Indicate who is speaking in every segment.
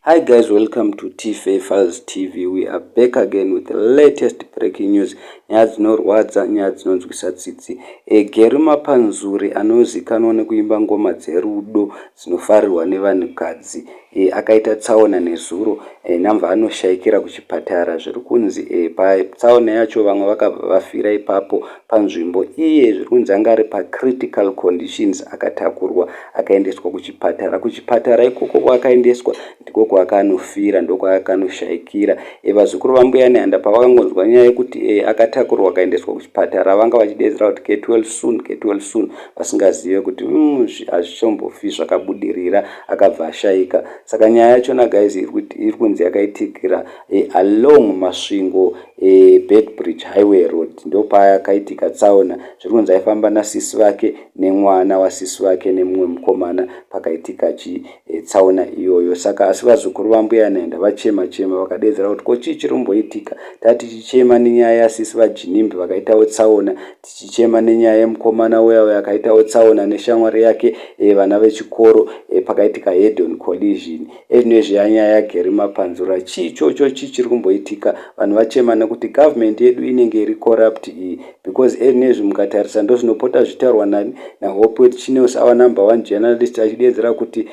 Speaker 1: Hi guys, welcome to TFA Files TV. We are back again with the latest breaking news. Nyaya dzinorwadza, nyaya dzinonzwisa tsitsi. Garry Mapanzure anozikanwa nekuimba ngoma dzerudo dzinofarirwa nevanhukadzi akaita tsaona nezuro nhamba anoshaikira kuchipatara. Zviri kunzi patsaona yacho vamwe vakabva vafira ipapo panzvimbo iye. Zviri kunzi anga ari pacritical conditions, akatakurwa akaendeswa kuchipatara. Kuchipatara ikoko kwakaendeswa ndiko kwakanofira, ndokwakanoshaikira. Vazukuru vambuya nehanda pavakangonzwa nyaya yekuti akatakurwa akaendeswa kuchipatara vanga vachidedzera kuti get well soon, vasingazive kuti hazvichombofi zvakabudirira, akabva ashaika. Saka nyaya yachona guys iri kunzi yakaitikira along Masvingo Bedbridge Highway Road, ndopayakaitika tsaona. Zviri kunzi aifamba nasisi vake nemwana wasisi vake nemumwe mukomana pakaitika tsaona iyoyo. Saka asi vazukuru vambuya nenda vachema vakadedzera kuti ko chii chiri kumboitika. Tati tichichema nenyaya yasisi vaJinimbi vakaitawo tsaona, tichichema nenyaya yemukomana uya akaitawo tsaona neshamwari yake vana vechikoro pakaitika head on collision. Nezvenyaya yaGarry Mapanzure, chii ichocho chiri kumboitika. Vanhu vachema nekuti government yedu inenge iri corrupt because nezvi mukatarisa ndozvinopota zvitaurwa naHope Chinews, our number one journalist, achidedzera kuti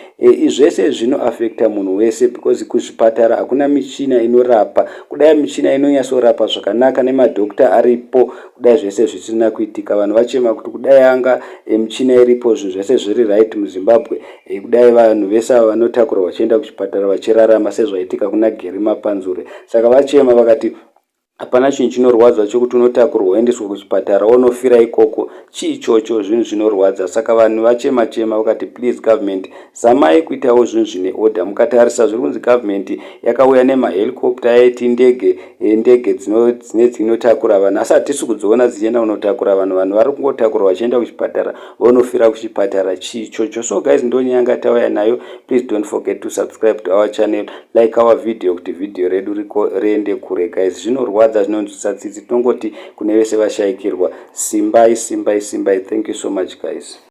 Speaker 1: zvese zvino affecta munhu wese because kuzvipatara hakuna michina inorapa. Kudai michina inonyatsorapa zvakanaka nemadhokta aripo, kudai zvese zvisina kuitika. Vanhu vachema kuti kudai anga michina iripo zvinhu zvese zviri right muZimbabwe, kudai vanhu vese vanotakurwa vachienda kuchipatara vachirarama sezvaitika kuna Garry Mapanzure. Saka vachema vakati hapana chinhu chinorwadza chokuti unotakurwa woendeswa kuchipatara wonofira ikoko. Chii ichocho? Zvinhu zvinorwadza. Saka vanhu vachema vakati please government zamai kuitawo zvinhu zvine order. Mukatarisa zviri kunzi government yakauya nemahelicopter yaiti ndege dzinotakura vanhu, asi hatisi kudziona dzichienda kunotakura vanhu. Vanhu vari kungotakurwa vachienda kuchipatara vonofira kuchipatara. Chii ichocho? So guys, ndonyaya ngatauya nayo. Please don't forget to subscribe to our channel, like our video kuti video redu riende kure guys. Zvinorwadza, zvinonzwisa tsitsi. Tinongoti kune vese vashaikirwa, simbai. Thank you so much guys.